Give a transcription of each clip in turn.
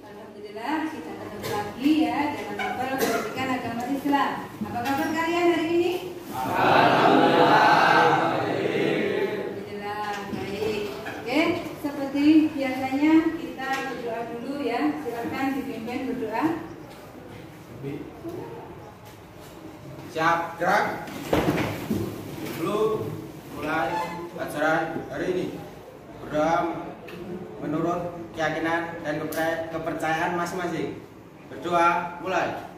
Alhamdulillah, kita ketemu lagi ya dalam mapel pendidikan agama Islam. Apa kabar kalian hari ini? Alhamdulillah, baik. Oke, seperti biasanya kita berdoa dulu ya. Silakan dipimpin berdoa. Siap, gerak. Dulu mulai pelajaran hari ini. Berdoa menurut keyakinan dan kepercayaan masing-masing. Berdoa mulai.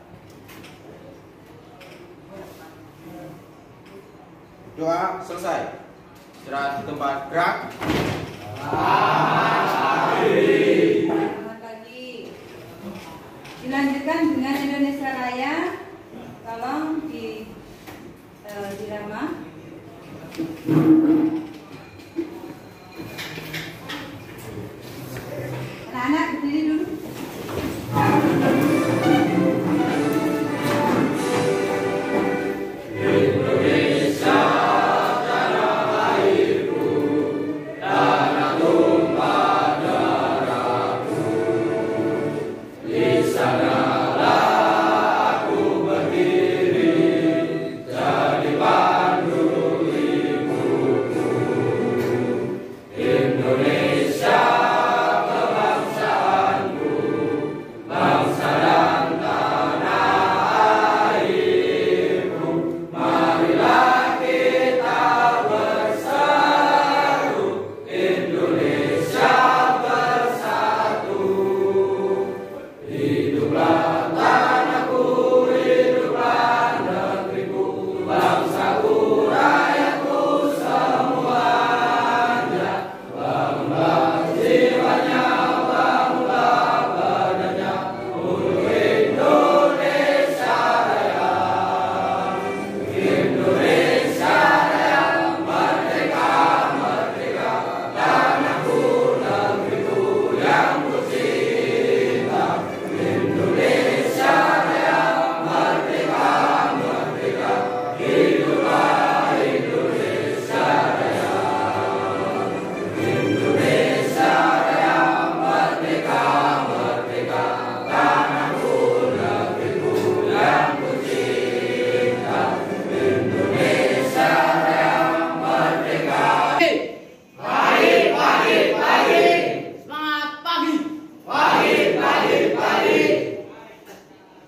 Doa selesai. Istirahat di tempat, gerak. Selamat pagi. Dilanjutkan dengan Indonesia Raya. Tolong dirama. Anak-anak berdiri dulu.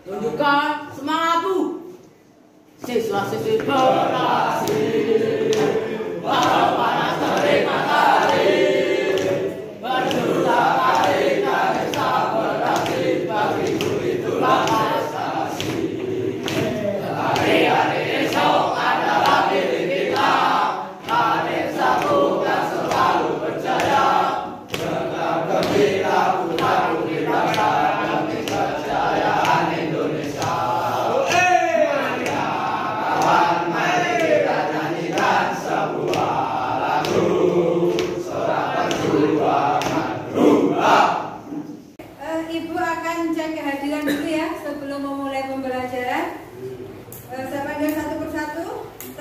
Tunjukkan semangatmu. Siswa-siswi berorasi. Walau panas terik matahari. Berjuta hari kita beraksi. Bagiku itulah prestasi. Hari-hari esok adalah milik kita. Hadir satu dan selalu percaya. Tetap gembira putar bukit bangsa demi kejayaan Indonesia. Mari kawan, mari kita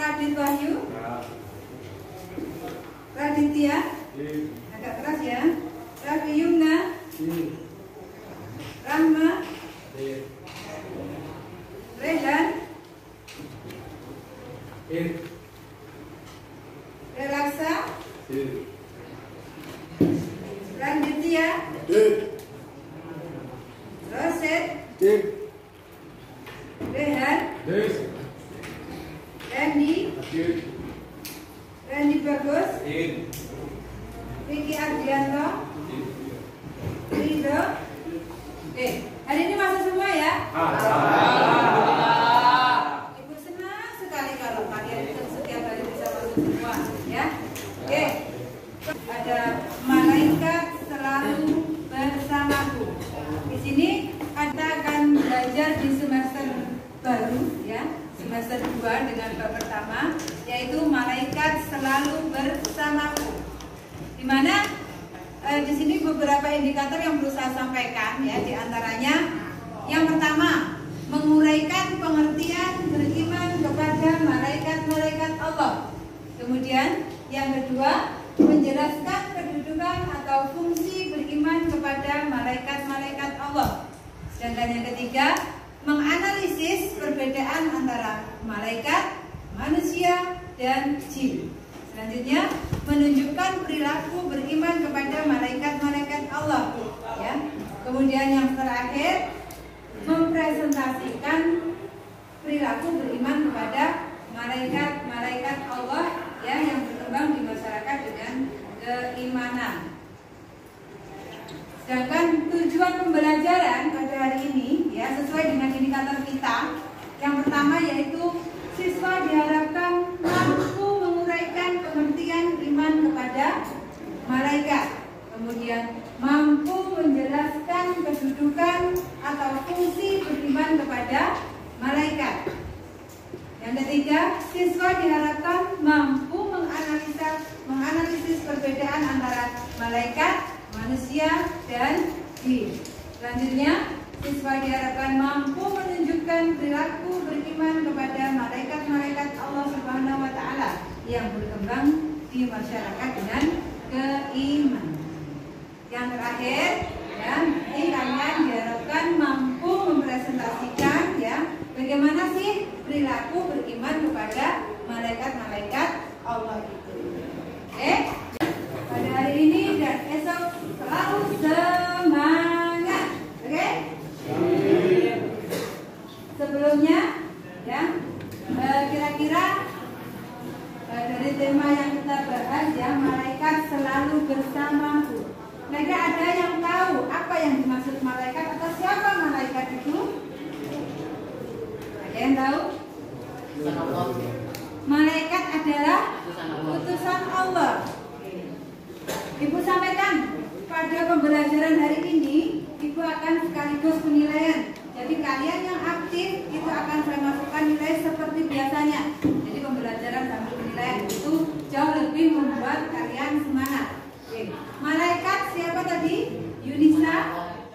Radit Wahyu. Raditya. Agak keras ya. Raffi Yumna. Rahma. Rehan. Relaksa. Randitya. Roset. Rehan. Randy Bagus. Vicky Ardianto. Ridho. Hari ini masuk semua ya? Ibu senang sekali kalau kalian setiap hari bisa masuk semua ya. Ada malaikat selalu bersamaku. Di sini kita akan belajar di semester baru ya, semester 2 dengan bab pertama, yaitu malaikat selalu bersamaku. Di mana di sini beberapa indikator yang perlu saya sampaikan ya, di antaranya yang pertama, menguraikan pengertian beriman kepada malaikat-malaikat Allah. Kemudian yang kedua, menjelaskan kedudukan atau fungsi beriman kepada malaikat-malaikat Allah. Sedangkan yang ketiga, menganalisis perbedaan antara malaikat, manusia, dan jin. Selanjutnya, menunjukkan perilaku beriman kepada malaikat-malaikat Allah. Ya. Kemudian yang terakhir, mempresentasikan perilaku beriman kepada malaikat-malaikat Allah ya, yang berkembang di masyarakat dengan keimanan. Sedangkan tujuan pembelajaran pada hari ini ya, sesuai dengan indikator kita. Yang pertama yaitu siswa diharapkan mampu menguraikan pengertian iman kepada malaikat. Kemudian mampu menjelaskan kedudukan atau fungsi beriman kepada malaikat. Yang ketiga, siswa diharapkan mampu menganalisis perbedaan antara malaikat, manusia, dan jin. Selanjutnya, siswa diharapkan mampu menunjukkan perilaku beriman kepada malaikat-malaikat Allah Subhanahu wa Ta'ala yang berkembang di masyarakat dengan keimanan. Yang terakhir, ya, ini kalian diharapkan mampu mempresentasikan ya, bagaimana sih perilaku beriman kepada malaikat-malaikat Allah itu. Pada hari ini dan esok selalu semangat. Oke? Sebelumnya ya, kira-kira dari tema yang kita bahas ya, malaikat selalu bersamaku. Mereka ada yang tahu apa yang dimaksud malaikat atau siapa malaikat itu? Ada yang tahu? Malaikat adalah utusan Allah. Ibu sampaikan pada pembelajaran hari ini, Ibu akan sekaligus penilaian. Jadi kalian yang aktif itu akan saya masukkan nilai seperti biasanya. Jadi pembelajaran sambil penilaian itu jauh lebih membuat kalian semangat. Malaikat siapa tadi? Yunisa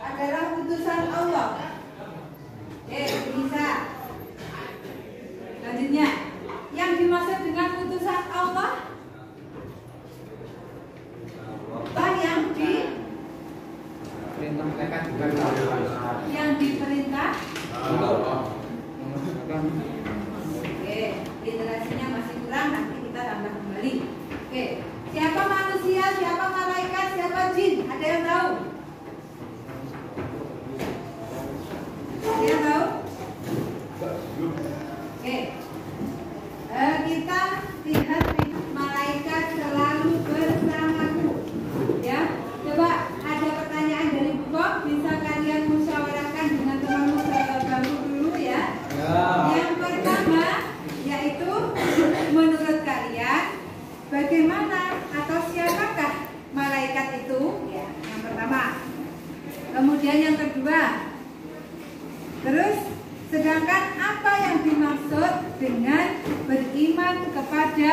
adalah utusan Allah. Yunisa. Selanjutnya, yang dimaksud dengan utusan Allah yang diperintah. Oke, literasinya masih kurang, nanti kita tambah kembali. Oke, siapa manusia, siapa malaikat, siapa jin? Ada yang tahu? Ada yang tahu? Oke, kita lihat malaikat selalu bersamaku. Ya, coba ada pertanyaan dari Bu Bob, bisa kalian musyawarahkan dengan teman-teman sahabat bambu dulu ya. Yang pertama yaitu menurut kalian bagaimana atau siapakah malaikat itu? Ya, yang pertama. Kemudian yang kedua. Terus sedangkan apa yang dimaksud dengan beriman kepada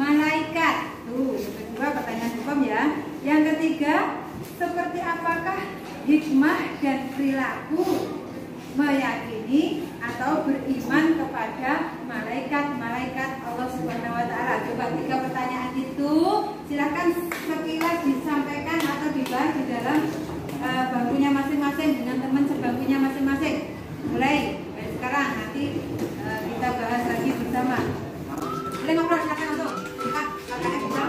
malaikat? Tuh, yang kedua pertanyaan hukum ya. Yang ketiga, seperti apakah hikmah dan perilaku meyakini atau beriman kepada malaikat-malaikat Allah bersama. Boleh ngobrol silakan langsung. Kak, kakaknya bisa.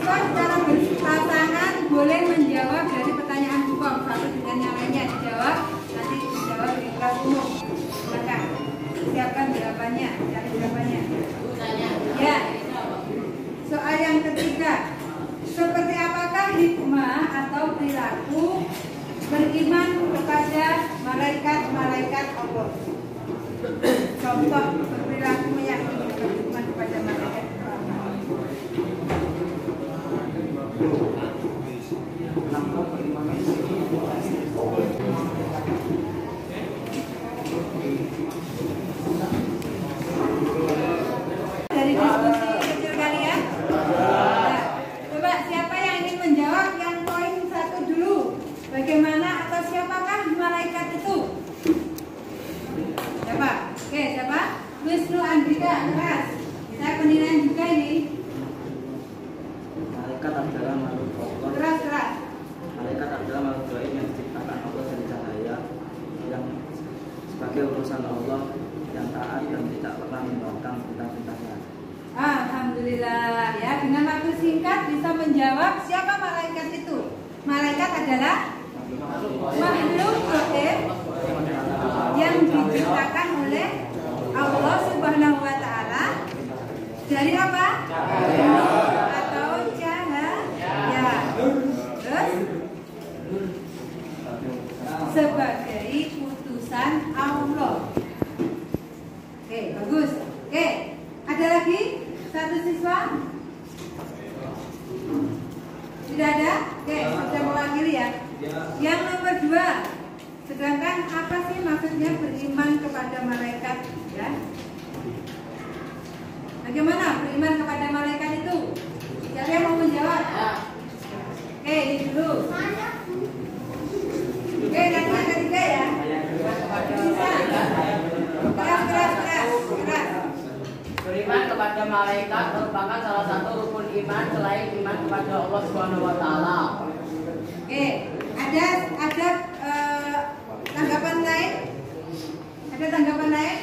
Secara berpasangan boleh menjawab dari pertanyaan hukum satu dengan yang lainnya dijawab, nanti dijawab di kelas umum. Silakan siapkan jawabannya, cari jawabannya. Ya. Soal yang ketiga, seperti apakah hikmah atau perilaku beriman kepada malaikat-malaikat Allah? Contoh berperilaku meyakini beriman kepada malaikat. Dari diskusi kecil kalian, nah, coba siapa yang ingin menjawab yang poin satu dulu? Bagaimana atau siapakah malaikat itu? Siapa? Oke, siapa? Wisnu Andrika, keras. Saya penilaian juga ini. Malaikat adalah makhluk Allah. Keras. Malaikat adalah makhluk gaib yang diciptakan Allah dari cahaya yang sebagai urusan Allah yang taat dan tidak pernah membangkang perintah-perintahnya. Alhamdulillah ya, dengan waktu singkat bisa menjawab siapa malaikat itu. Malaikat adalah makhluk gaib yang diciptakan oleh Allah Subhanahu wa taala dari apa? Atau cahaya. Terus sebagai utusan Allah. Oke, bagus. Oke, ada lagi satu siswa? Tidak ada? Oke, sudah mewakili ya. Yang nomor 2. Sedangkan apa sih maksudnya beriman kepada malaikat? Ya. Bagaimana beriman kepada malaikat itu? Siapa yang mau menjawab? Oke, ini dulu. Oke, nanti yang ketiga ya. Bisa. Keras. Beriman kepada malaikat merupakan salah satu rukun iman selain iman kepada Allah Subhanahu wa taala. Oke, ada tanggapan lain? Ada tanggapan lain?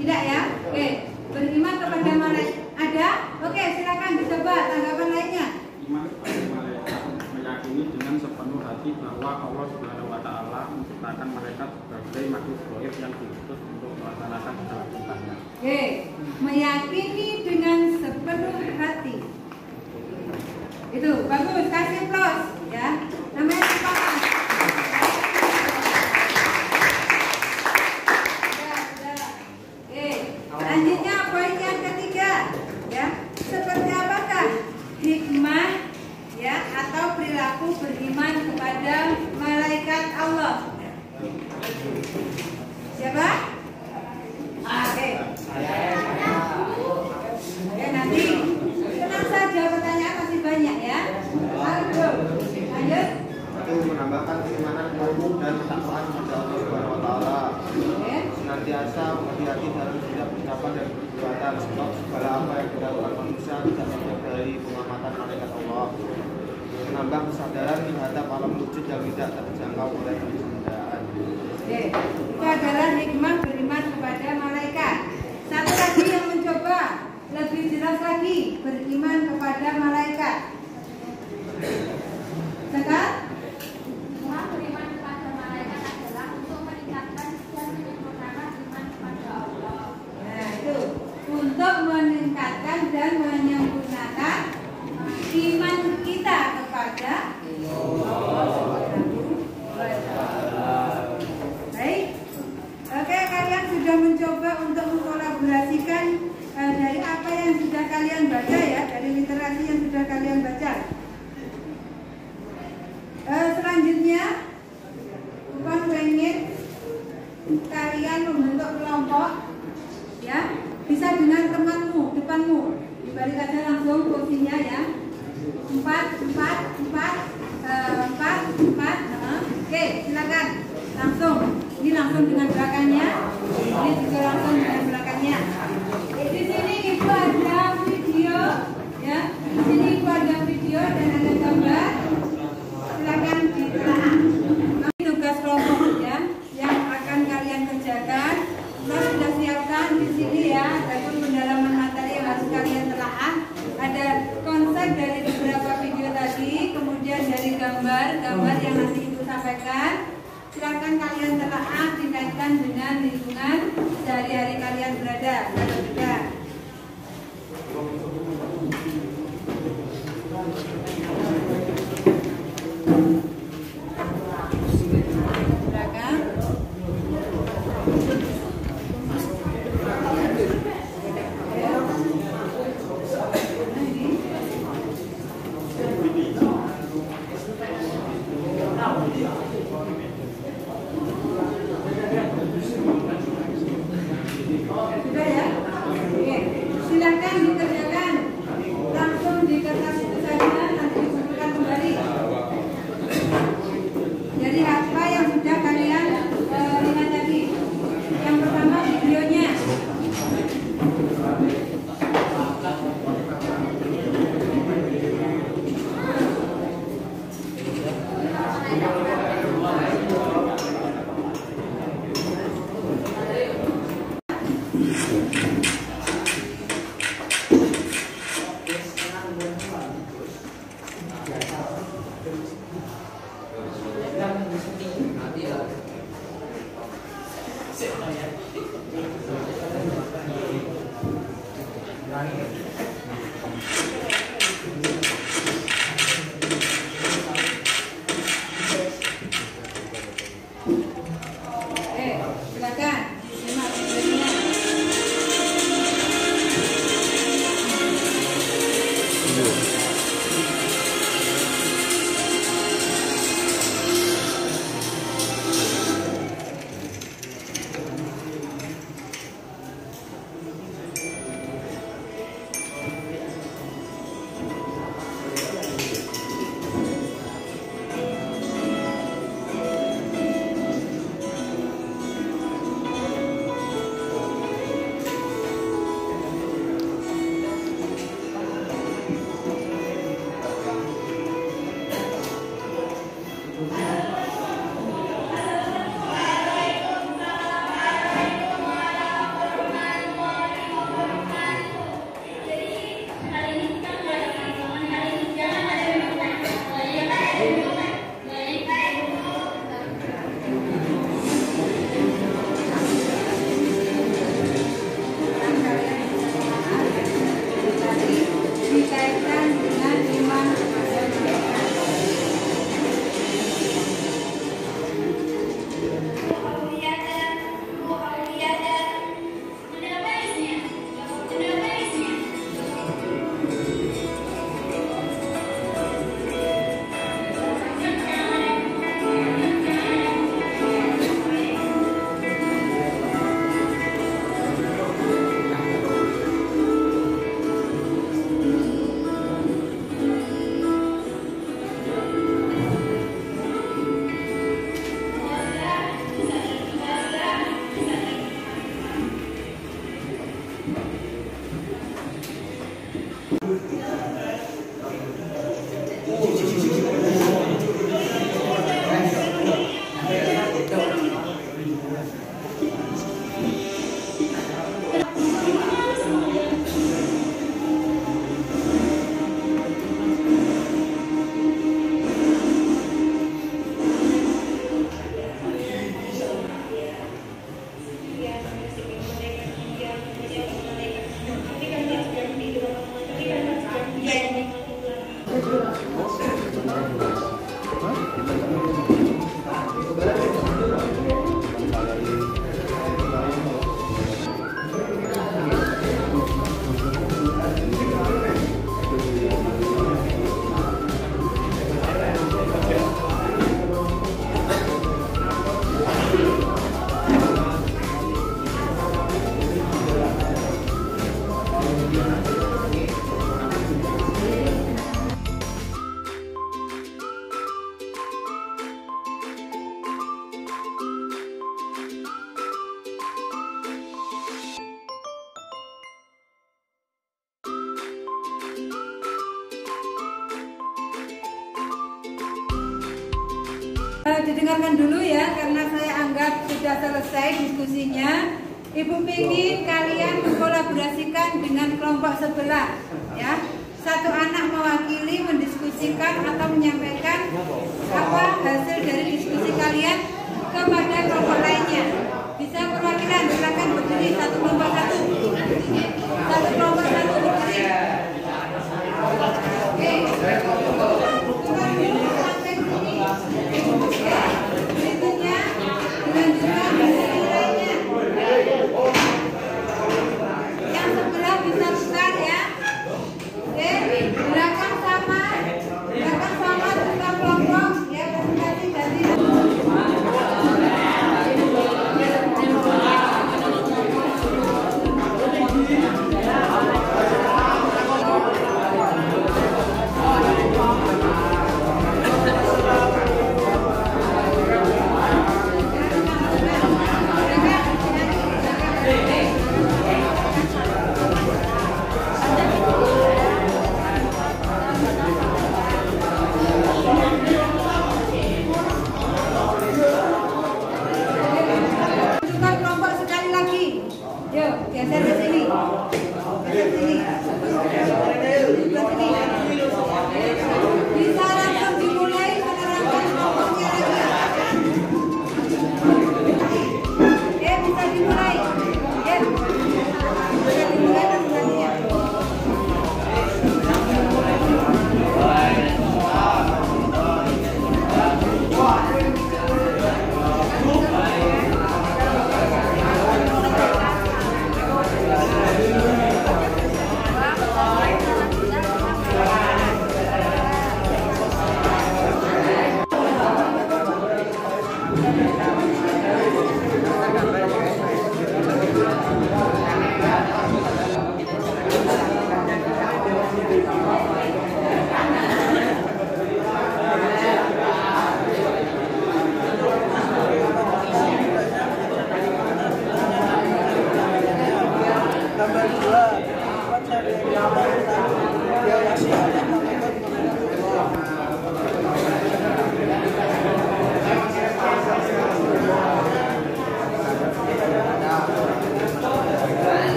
Tidak ya? Oke, beriman kepada malaikat. Ada? Oke, silakan dicoba tanggapan lainnya. Iman kepada malaikat meyakini dengan sepenuh hati bahwa Allah Subhanahu wa taala menciptakan malaikat sebagai makhluk gaib yang diutus untuk melaksanakan segala perintahnya. Oke, meyakini dengan sepenuh hati. Itu bagus, kasih plus ya. Namanya sepakat. Oke, selanjutnya poin yang ketiga ya. Seperti apakah hikmah ya atau perilaku beriman kepada malaikat Allah? Siapa? Oke. Ya, nanti tenang saja, pertanyaan masih banyak ya. Lanjut. Itu menambahkan keimanan dan ketakwaan kepada Allah Subhanahu wa taala. Senantiasa hati-hati dalam setiap ucapan dan perbuatan, sebab segala apa yang dilakukan manusia tidak lepas dari pengamatan malaikat Allah. Menambah kesadaran terhadap alam wujud yang tidak terjangkau oleh kesadaran. Oke, itu adalah hikmah beriman kepada malaikat. Satu lagi yang mencoba lebih jelas lagi beriman kepada malaikat. Sekarang Beriman kepada malaikat adalah untuk meningkatkan dan menyempurnakan iman kepada Allah. nah itu untuk meningkatkan dan menyempurnakan iman kita kepada Allah Subhanahu wa taala. Baik. Oke, kalian sudah mencoba untuk mengkolaborasikan dari apa yang sudah kalian baca ya, dari literasi yang sudah kalian baca. dibalik aja langsung kursinya ya. 4. Oke, silakan. Langsung. Ini langsung dengan belakangnya. Ini juga langsung dengan belakangnya. Di sini Ibu ada video ya. Di sini Ibu ada video dan ada gambar. Silakan ditelaah. Ini tugas kelompok ya yang akan kalian kerjakan. Kita sudah siapkan di sini ya. Ada pendalaman materi yang harus kalian telaah. Ada konsep dari beberapa video tadi, kemudian dari gambar yang nanti Ibu sampaikan. Silakan kalian telaah dikaitkan dengan lingkungan sehari-hari kalian berada. Sudah ya? Oke. Silakan dikerjakan. Langsung di kertas itu saja, nanti dikumpulkan kembali. Jadi apa yang sudah kalian lihat tadi? Yang pertama videonya. Silakan disimak videonya. Didengarkan dulu ya, karena saya anggap sudah selesai diskusinya. Ibu ingin kalian mengkolaborasikan dengan kelompok sebelah, ya. Satu anak mewakili mendiskusikan atau menyampaikan apa hasil dari diskusi kalian kepada kelompok lainnya. Bisa perwakilan, silakan berdiri satu kelompok satu. Satu kelompok satu berdiri. Oke. Berikutnya dilanjutkan diskusi lainnya. Yang sebelah bisa tukar ya. Oke, belakang sama tukar kelompok ya, presentasi dari geser ke sini. Bisa langsung dimulai menerapkan kelompoknya lagi. Ya, bisa dimulai. Ya. Bisa dimulai presentasinya.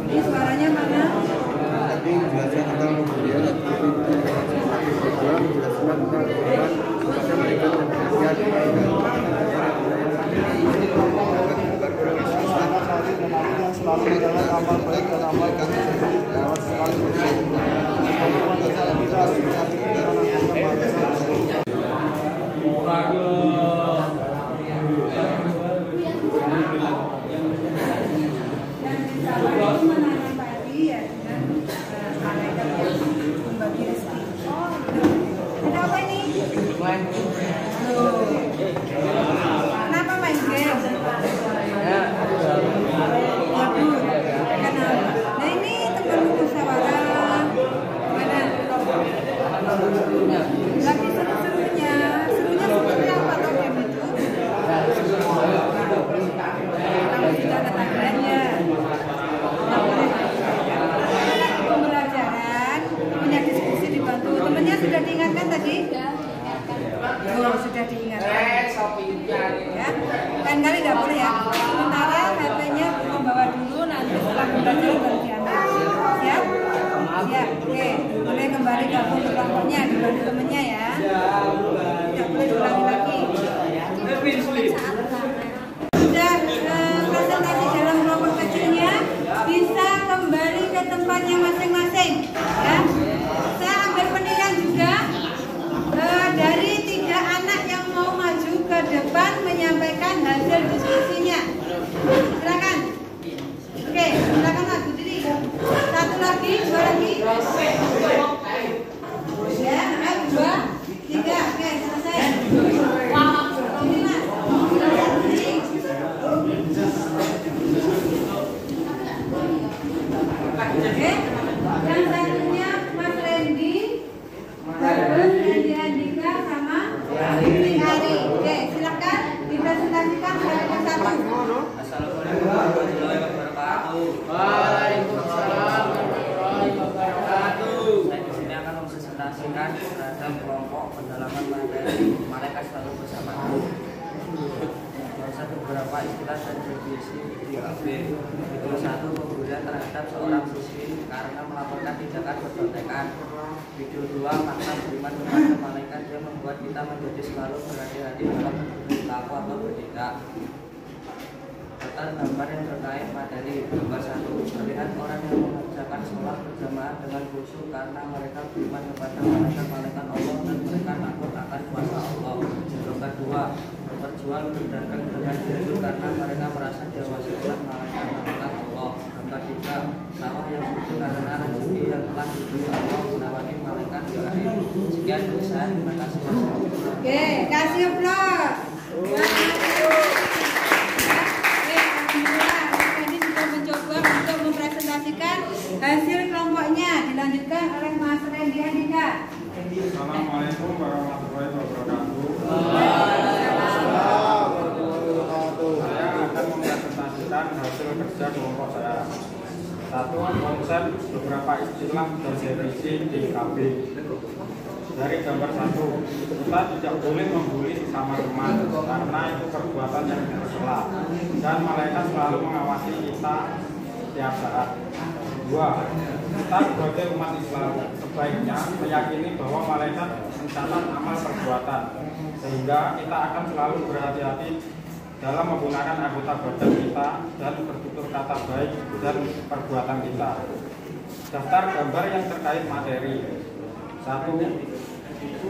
Ini suaranya mana? Selalu menjalankan amal baik dan amal kasih lewat sekali Kenapa main game? Nah ini teman musyawarah mana? Lagi seru-serunya seperti apa toh game itu? Kamu sudah ada tanggapannya. Pembelajaran, punya diskusi dibantu. Temennya sudah diingatkan tadi? Oh, sudah diingatkan. Ya, lain kali nggak boleh ya. Sementara HP-nya membawa dulu, nanti setelah pembelajaran baru diambil. Siap? Ya, oke. Boleh kembali gabung ke kelompoknya, dibantu temennya ya. Tidak boleh diulangi lagi. Sudah presentasi dalam kelompok kecilnya, bisa kembali ke tempatnya masing-masing. Ya, saya ambil penilaian juga. Dari 3 anak yang mau maju ke depan menyampaikan hasil diskusinya. Silakan. Oke, silakan maju diri. 1 lagi, 2 lagi. Ya, 2 beberapa istilah dan definisi di KB. Judul 1, pembulian terhadap seorang siswi karena melaporkan tindakan percontekan. Judul 2, makna beriman kepada malaikat yang membuat kita menjadi selalu berhati-hati dalam berlaku atau bertindak. Daftar gambar yang terkait materi. Gambar 1, terlihat orang yang mengerjakan sholat berjamaah dengan khusyuk karena mereka beriman kepada malaikat-malaikat Allah dan mereka takut akan kuasa Allah. Gambar 2, berjuang berdagang dengan jujur karena mereka merasa dewasa oleh malaikat-malaikat Allah. Gambar 3, sawah yang subur karena rezeki yang telah diberi Allah menawari malaikat di hari. Sekian dari saya, terima kasih. Oke, kasih aplaus. Tadi sudah mencoba untuk mempresentasikan hasil kelompoknya. Dilanjutkan oleh Mas Randy Andika. Assalamualaikum warahmatullahi wabarakatuh. Saya akan mempresentasikan hasil kerja kelompok saya. 1, konsep beberapa istilah dan definisi di KB. Dari gambar 1, kita tidak boleh membuli sesama teman karena itu perbuatan yang tercela dan malaikat selalu mengawasi kita setiap saat. 2, kita sebagai umat Islam sebaiknya meyakini bahwa malaikat mencatat amal perbuatan sehingga kita akan selalu berhati-hati dalam menggunakan anggota badan kita dan bertutur kata baik dan perbuatan kita. Daftar gambar yang terkait materi. 1,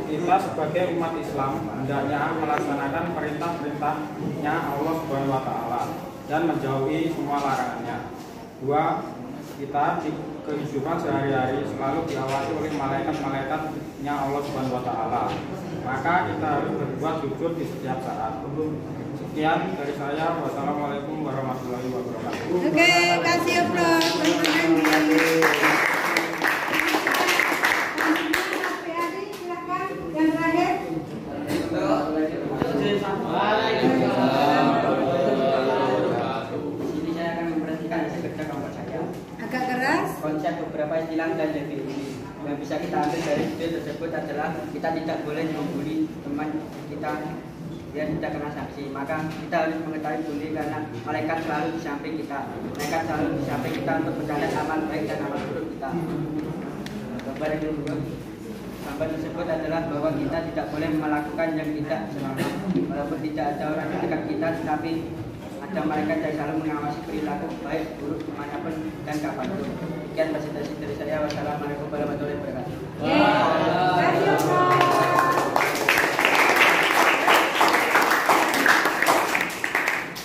kita sebagai umat Islam hendaknya melaksanakan perintah-perintahnya Allah Subhanahu wa Ta'ala dan menjauhi semua larangannya. 2, kita di kehidupan sehari-hari selalu diawasi oleh malaikat-malaikatnya Allah Subhanahu wa Ta'ala. Maka kita harus berbuat jujur di setiap saat. Sekian dari saya. Wassalamualaikum warahmatullahi wabarakatuh. Oke, kasih aplaus. Yang terakhir. Di sini saya akan memperhatikan hasil kerja kelompok saya. Agak keras. Konsep beberapa istilah dan definisi yang bisa kita ambil dari video tersebut adalah kita tidak boleh membuli teman kita dia tidak kena sanksi. Maka kita harus mengetahui bully karena malaikat selalu di samping kita. Malaikat selalu di samping kita untuk mencatat amal baik dan amal buruk kita. Gambar yang kedua, gambar tersebut adalah bahwa kita tidak boleh melakukan yang tidak selamat. Walaupun tidak ada orang di dekat kita, tetapi ada malaikat yang selalu mengawasi perilaku baik buruk dimanapun dan kapanpun. Sekian presentasi dari saya. Wassalamualaikum warahmatullahi wabarakatuh.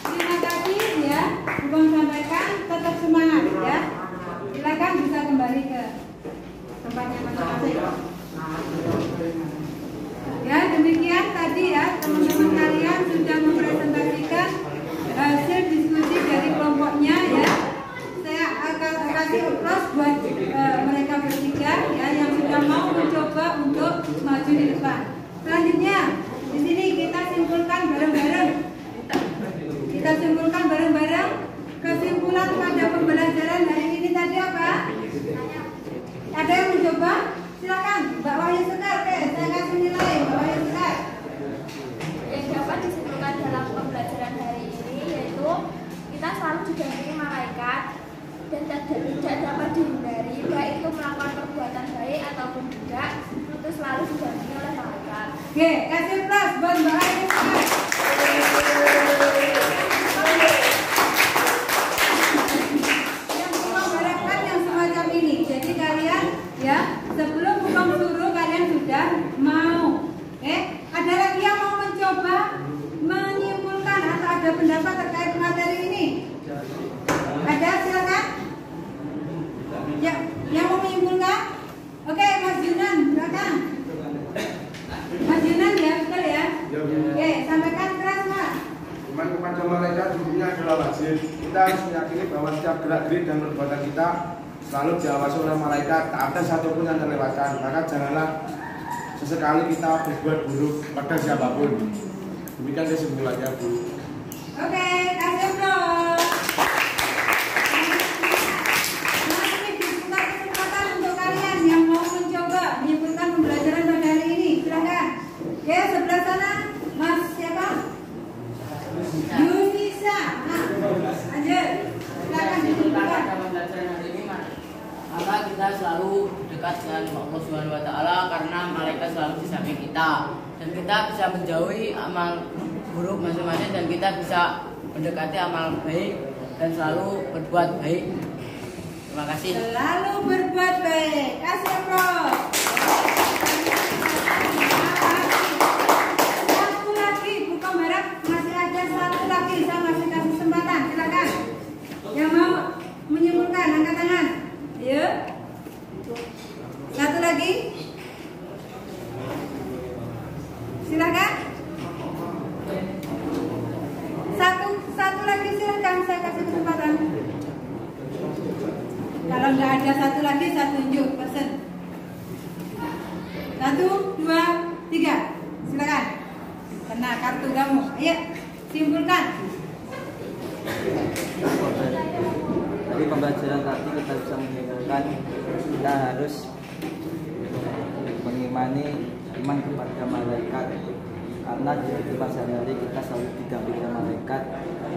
Terima kasih ya. Bung sampaikan, tetap semangat ya. Silakan bisa kembali ke tempatnya masing-masing. Ya, demikian tadi ya teman-teman kalian sudah mempresentasikan hasil diskusi dari kelompoknya ya. Saya akan kasih aplaus buat mereka bertiga ya yang sudah mau mencoba untuk maju di depan. Selanjutnya di sini kita simpulkan bareng-bareng. Kita simpulkan bareng-bareng kesimpulan pada pembelajaran hari ini tadi apa? Ada yang mencoba? Silakan, Mbak Wahyu Sekar. Oke, saya kasih nilai Mbak Wahyu Sekar. Yang dapat disimpulkan dalam pembelajaran hari ini yaitu kita selalu didampingi malaikat dan tidak dapat dihindari baik itu melakukan perbuatan baik ataupun tidak, itu selalu didampingi oleh malaikat. Oke, kasih plus buat Mbak Wahyu Sekar. Yang mengharapkan yang semacam ini. Jadi kalian ya sebelum buka suruh kalian sudah mau. Ada lagi yang mau mencoba menyimpulkan atau ada pendapat terkait materi ini? Ada, silakan. Ya, yang mau menyimpulkan? Oke, Mas Junan, silakan. Mas Junan ya, betul ya? Oke, sampaikan keras Mas. Iman kepada malaikat hukumnya adalah wajib. Kita harus meyakini bahwa setiap gerak-gerik dan perbuatan kita selalu diawasi oleh malaikat. Tak ada satupun yang terlewatkan. Maka janganlah sesekali kita berbuat buruk pada siapapun. Demikian kesimpulannya, Bu. Oke, kasih aplaus. Nah, ini dibuka kesempatan untuk kalian yang mau mencoba menyimpulkan pembelajaran pada hari ini. Silakan. Oke, sebelah sana, Mas siapa? Yunisa. selalu dekat dengan Allah Subhanahu wa taala karena malaikat selalu di samping kita. Dan kita bisa menjauhi amal buruk masing-masing dan kita bisa mendekati amal baik dan selalu berbuat baik. Terima kasih. Selalu berbuat baik. Kasih aplaus. Satu lagi, Bu Kombarak masih ada satu lagi, saya masih kasih kesempatan. Silakan. Yang mau menyimpulkan angkat tangan. Ayo. Satu lagi. Silakan. Satu lagi silakan, saya kasih kesempatan. Kalau nggak ada satu lagi, saya tunjuk pesen. 1, 2, 3. Silakan. Kena kartu kamu. Ayo, simpulkan. Dari pembelajaran tadi kita bisa menyimpulkan kita harus mengimani iman kepada malaikat, karena di kehidupan sehari-hari kita selalu didampingi malaikat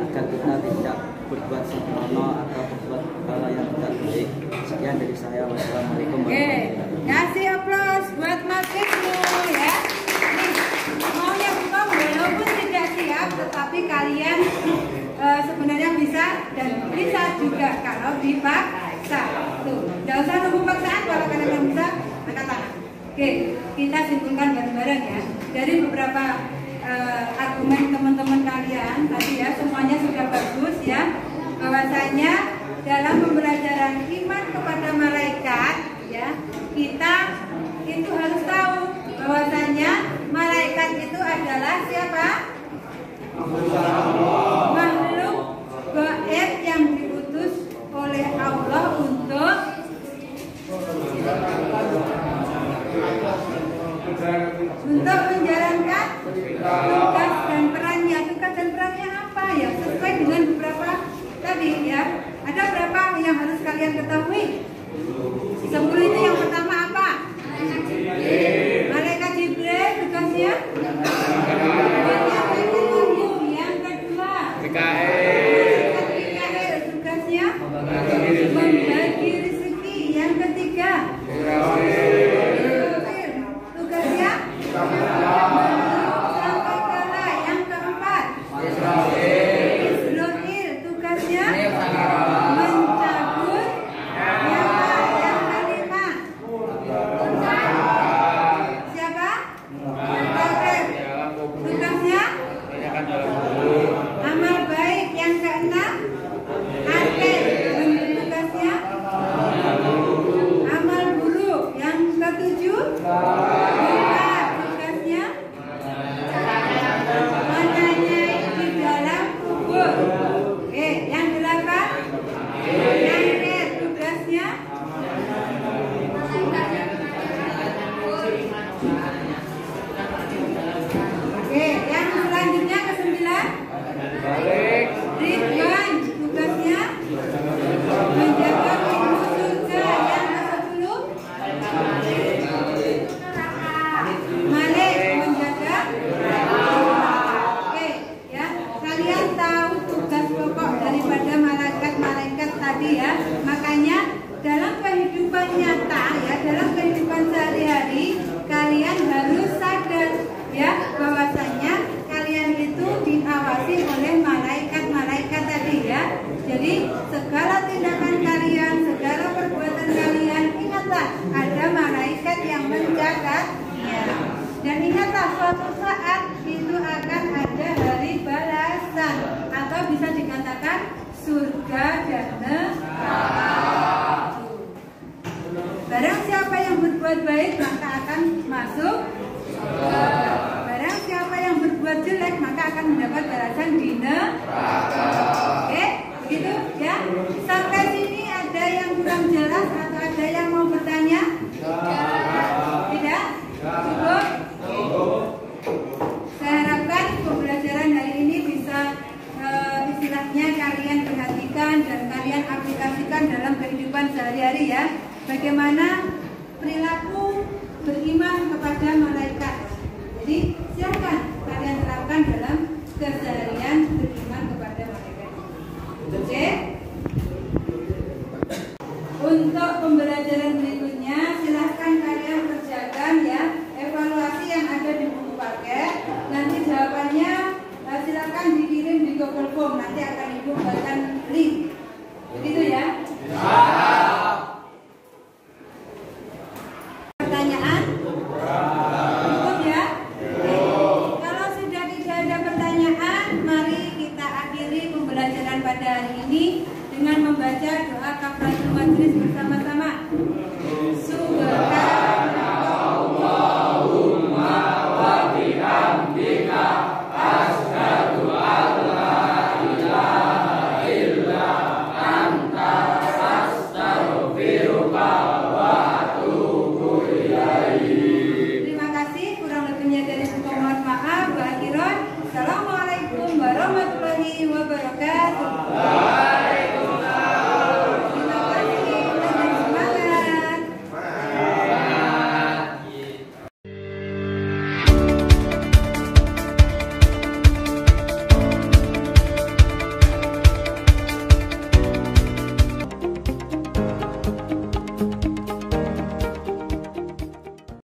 agar kita tidak berbuat sembrono atau berbuat hal yang tidak baik. Sekian dari saya. Wassalamualaikum warahmatullahi wabarakatuh. Kasih aplaus buat Mas Ibnu ya. Nih, maunya bukan walaupun tidak siap, tetapi kalian sebenarnya bisa dan bisa juga kalau dipaksa. Tuh, nggak usah nunggu paksaan, kalau kalian bisa angkat tangan. Oke, kita simpulkan bareng-bareng ya. Dari beberapa argumen teman-teman kalian tadi ya, semuanya sudah bagus ya. Bahwasanya dalam pembelajaran iman kepada malaikat ya, kita itu harus tahu bahwasanya malaikat itu adalah siapa? Makhluk gaib yang diutus oleh Allah untuk menjalankan tugas dan perannya. Tugas dan perannya apa ya? Sesuai dengan beberapa tadi ya. Ada berapa yang harus kalian ketahui? 10 itu yang pertama apa? Malaikat Jibril tugasnya menyampaikan wahyu. Yang kedua Malaikat Mikail tugasnya membagi rezeki. Yang ketiga tugasnya sampai kala. Yang keempat Israfil tugasnya mencabut nyawa. Yang kelima siapa? Taufik tugasnya amal baik. Yang keenam Akhir tugasnya amal buruk. Yang ketujuh tugasnya menanyai di dalam kubur. Oke, yang 8 Nakir tugasnya oke, yang selanjutnya ke 9 Ridwan tugasnya menjaga pintu surga. Yang ke 10 Malik menjaga. Oke ya, kalian tahu tugas pokok daripada malaikat tadi ya. Makanya dalam kehidupan nyata ya, dalam kehidupan sehari-hari kalian harus sadar ya bahwasanya kalian itu diawasi oleh malaikat tadi ya. Jadi segala tindakan kalian, segala perbuatan kalian, ingatlah ada malaikat yang mencatatnya. Dan ingatlah suatu saat itu akan ada hari balasan, atau bisa dikatakan surga dan neraka. Barang siapa yang berbuat baik maka akan masuk surga. Barang siapa yang berbuat jelek maka akan mendapat balasan di neraka. Oke, begitu ya. Sampai sini ada yang kurang jelas atau ada yang mau bertanya? Tidak? Cukup? Saya harapkan pembelajaran hari ini bisa istilahnya kalian perhatikan dan kalian aplikasikan dalam kehidupan sehari-hari ya. Bagaimana perilaku beriman kepada malaikat. Jadi silakan kalian terapkan dalam keseharian beriman kepada malaikat. Oke? Untuk pembelajaran berikutnya pada hari ini dengan membaca doa kafaratul majelis bersama-sama.